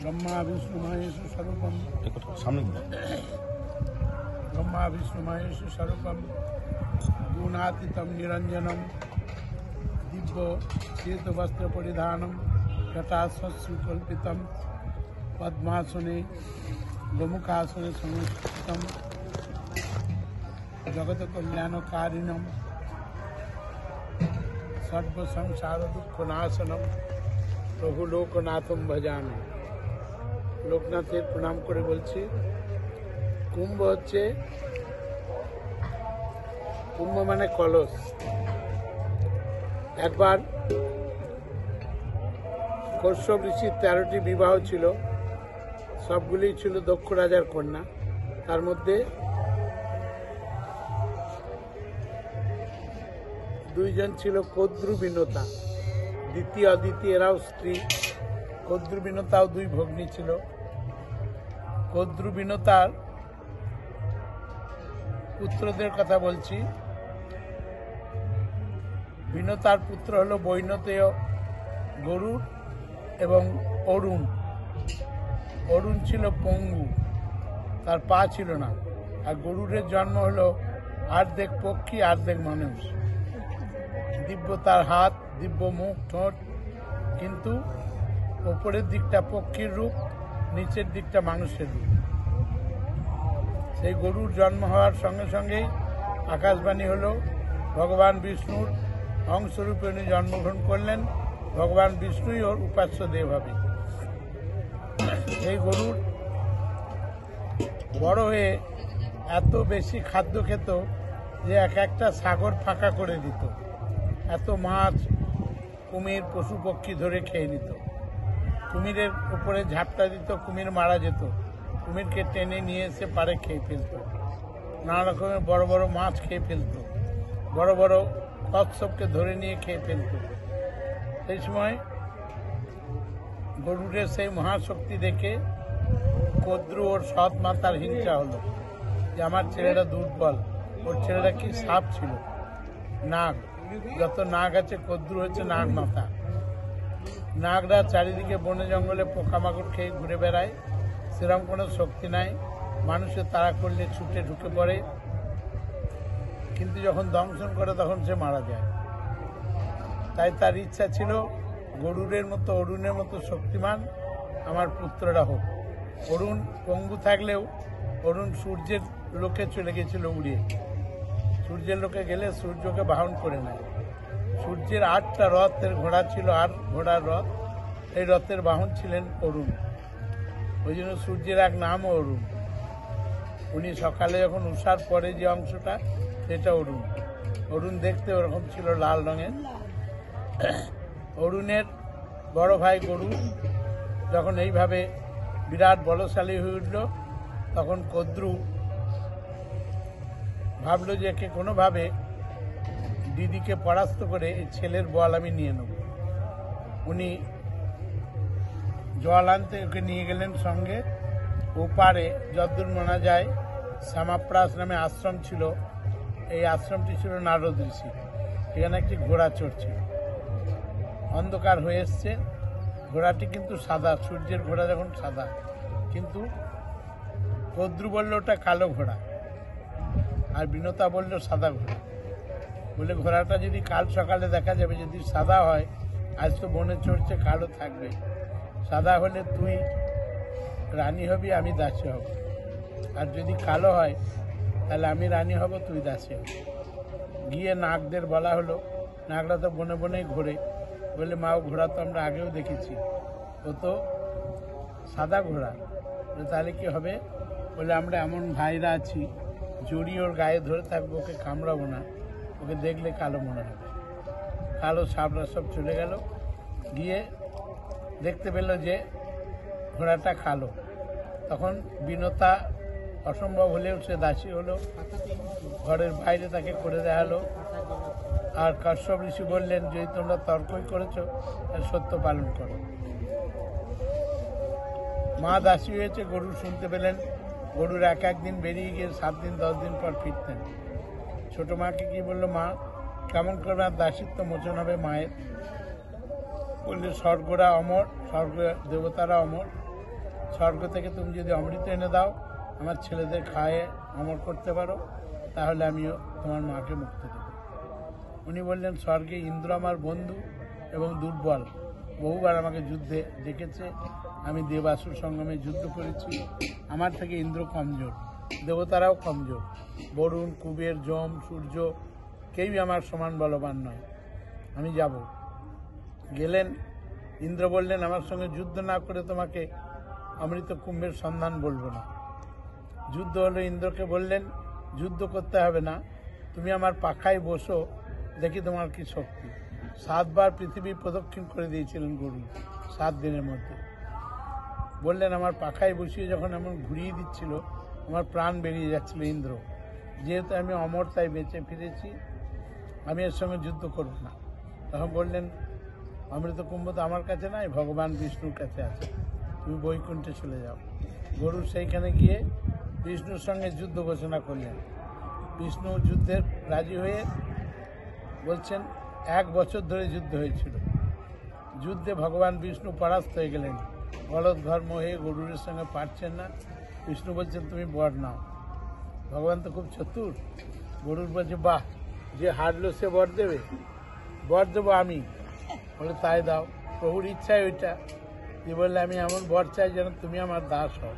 ब्रह्मा विष्णु महेश स्वरूपम ब्रह्मा विष्णु महेश स्वरूपम गुणातीतम निरंजनम दिव्य श्वेत वस्त्र परिधानम जटासुकल्पितम पद्मासने गोमुखासने संस्थितम जगत कल्याणकारिणम सर्व संसार दुःखनाशनम प्रभु लोकनाथम भजामि। लोकनाथের প্রণাম করে বলছি, কুম্ভ হচ্ছে, কুম্ভ মানে কলস। একবার কশ্যপ ঋষির 13টি বিবাহ ছিল, সবগুলি ছিল দক্ষ রাজার কন্যা। তার মধ্যে দুইজন ছিল কদ্রুবিনতা, দ্বিতীয় অদিতি, এরাও স্ত্রী। কদ্রুবিনতাও দুই ভগ্নী ছিল। কদ্রুবিনতার পুত্রদের কথা বলছি। বিনতার পুত্র হলো বৈনতেয়, গরুড় এবং অরুণ। অরুণ ছিল পঙ্গু, তার পা ছিল না। আর গরুড়ের জন্ম হলো অর্ধেক পক্ষী অর্ধেক মানুষ। দিব্য তার হাত, দিব্য মুখ, ঠোঁট, কিন্তু ওপরের দিকটা পক্ষীর রূপ, নিচের দিকটা মানুষের রূপ। সেই গরুর জন্ম হওয়ার সঙ্গে সঙ্গেই আকাশবাণী হলো ভগবান বিষ্ণুর অংশরূপে উনি জন্মগ্রহণ করলেন। ভগবান বিষ্ণুই ওর উপাস্য দেব হবে। এই গরুর বড় হয়ে এত বেশি খাদ্য খেত যে এক একটা সাগর ফাঁকা করে দিত। এত মাছ, কুমির, পশু পক্ষী ধরে খেয়ে নিত। কুমিরের উপরে ঝাপটা দিত, কুমির মারা যেত। কুমিরকে টেনে নিয়ে এসে পাড়ে খেয়ে ফেলত। নানা রকমের বড় বড় মাছ খেয়ে ফেলত। বড় বড় কচ্ছপকে ধরে নিয়ে খেয়ে ফেলত। সেই সময় গরুড়ের সেই মহাশক্তি দেখে কদ্রু ওর সৎ মাতার হিংসা হলো যে আমার ছেলেটা দুর্বল। ওর ছেলেটা কি সাপ ছিল, নাগ। যত নাগ আছে কদ্রু হচ্ছে নাগ মাতা। নাগরা চারিদিকে বনে জঙ্গলে পোকামাকড় খেয়ে ঘুরে বেড়ায়, সেরকম কোনো শক্তি নাই। মানুষের তাড়া করলে ছুটে ঢুকে পড়ে, কিন্তু যখন দংশন করে তখন সে মারা যায়। তাই তার ইচ্ছা ছিল গরুড়ের মতো, অরুণের মতো শক্তিমান আমার পুত্ররা হোক। অরুণ পঙ্গু থাকলেও অরুণ সূর্যের লোকে চলে গেছিল উড়িয়ে। সূর্যের লোকে গেলে সূর্যকে বাহন করে নেয়। সূর্যের 8টা রথের ঘোড়া ছিল, 8 ঘোড়ার রথ। এই রথের বাহন ছিলেন অরুণ। ওই জন্য সূর্যের এক নামও অরুণ। উনি সকালে যখন উষার পরে যে অংশটা, সেটা অরুণ। অরুণ দেখতে ওরকম ছিল, লাল রঙের। অরুণের বড় ভাই গরু যখন এইভাবে বিরাট বলশালী হয়ে উঠল, তখন কদ্রু ভাবলো যে একে কোনোভাবে দিদিকে পরাস্ত করে এই ছেলের বল আমি নিয়ে নেব। উনি জল আনতে ওকে নিয়ে গেলেন সঙ্গে। ওপারে যদ্দূর মানা যায় শ্যামাপ্রাস নামে আশ্রম ছিল। এই আশ্রমটি ছিল নারদ ঋষি। এখানে একটি ঘোড়া চড়ছিল। অন্ধকার হয়ে এসছে। ঘোড়াটি কিন্তু সাদা, সূর্যের ঘোড়া যখন সাদা, কিন্তু কদ্রু বলল ওটা কালো ঘোড়া, আর বিনতা বলল সাদা ঘোড়া। বলে ঘোড়াটা যদি কাল সকালে দেখা যাবে, যদি সাদা হয়, আজ তো বনে চড়ছে, কালো থাকবে। সাদা হলে তুই রানী হবি, আমি দাসী হব। আর যদি কালো হয়, তাহলে আমি রানী হব, তুই দাসী হবি। গিয়ে নাগদের বলা হলো। নাগরা তো বনে বনেই ঘোরে। বলে মা, ও ঘোড়া তো আমরা আগেও দেখেছি, ও তো সাদা ঘোড়া। তাহলে কি হবে? বলে আমরা এমন ভাইরা আছি, জড়ি ওর গায়ে ধরে থাকবো, ওকে কামড়াবো না, ওকে দেখলে কালো মনে হবে। কালো সাপরা সব চলে গেল। গিয়ে দেখতে পেল যে ঘোড়াটা কালো। তখন বিনতা অসম্ভব হলেও সে দাসী হলো। ঘরের বাইরে তাকে করে দেওয়া হলো। আর কশ্যপ ঋষি বললেন, যদি তোমরা তর্কই করেছো, সত্য পালন করো। মা দাসী হয়েছে, গরু শুনতে পেলেন। গরুর এক দিন বেরিয়ে গিয়ে 7 দিন 10 দিন পর ফিরতেন। ছোট মাকে কি বললো, মা কেমন করবে আর দাসিত্ব মোচন হবে মায়ের? বললে স্বর্গরা অমর, স্বর্গ দেবতারা অমর, স্বর্গ থেকে তুমি যদি অমৃত এনে দাও, আমার ছেলেদের খায়ে অমর করতে পারো, তাহলে আমিও তোমার মাকে মুক্তি দেব। উনি বললেন, স্বর্গে ইন্দ্র আমার বন্ধু এবং দুর্বল, বহুবার আমাকে যুদ্ধে ডেকেছে, আমি দেবাসুর সঙ্গমে যুদ্ধ করেছি, আমার থেকে ইন্দ্র কমজোর, দেবতারাও কমজোর, বরুণ, কুবের, যম, সূর্য কেউই আমার সমান বলবান নয়, আমি যাব। গেলেন, ইন্দ্র বললেন, আমার সঙ্গে যুদ্ধ না করে তোমাকে অমৃত কুম্ভের সন্ধান বলবো না। যুদ্ধ হলো, ইন্দ্রকে বললেন, যুদ্ধ করতে হবে না, তুমি আমার পাখায় বসো, দেখি তোমার কি শক্তি। 7 বার পৃথিবী প্রদক্ষিণ করে দিয়েছিলেন গরু 7 দিনের মধ্যে। বললেন, আমার পাখায় বসিয়ে যখন এমন ঘুরিয়ে দিচ্ছিল, আমার প্রাণ বেরিয়ে যাচ্ছিল। ইন্দ্র, যেহেতু আমি অমর তাই বেঁচে ফিরেছি, আমি এর সঙ্গে যুদ্ধ করব না। তখন বললেন, অমৃত কুম্ভ তো আমার কাছে নাই, ভগবান বিষ্ণুর কাছে আছে, তুমি বৈকুণ্ঠে চলে যাও। গরু সেইখানে গিয়ে বিষ্ণুর সঙ্গে যুদ্ধ ঘোষণা করলেন। বিষ্ণু যুদ্ধে রাজি হয়ে বলছেন, 1 বছর ধরে যুদ্ধ হয়েছিল। যুদ্ধে ভগবান বিষ্ণু পরাস্ত হয়ে গেলেন, বলদ ধর্ম হয়ে গরুরের সঙ্গে পারছেন না। বিষ্ণু বলছেন, তুমি বর নাও। ভগবান তো খুব চতুর, গরুর বলছে, বাহ, যে হারলো সে বর দেবে, বর দেবো আমি। বলে, তাই দাও। প্রভুর ইচ্ছাই ওইটা। যে বললে, আমি এমন বর চাই যেন তুমি আমার দাস হও।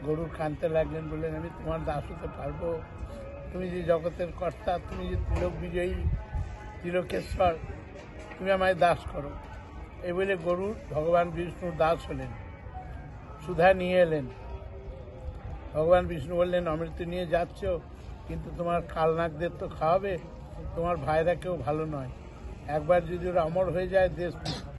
গরুর কানতে লাগলেন, বললেন, আমি তোমার দাস হতে পারবো? তুমি যে জগতের কর্তা, তুমি যে তিলক বিজয়ী, তিলকেশ্বর, তুমি আমায় দাস করো। এই বলে গরুর ভগবান বিষ্ণুর দাস হলেন, সুধা নিয়ে এলেন। ভগবান বিষ্ণু বললেন, অমৃত নিয়ে যাচ্ছ, কিন্তু তোমার কালনাকদের তো খাওয়াবে, তোমার ভাইরা কেউ ভালো নয়, একবার যদি ওরা অমর হয়ে যায়, দেশ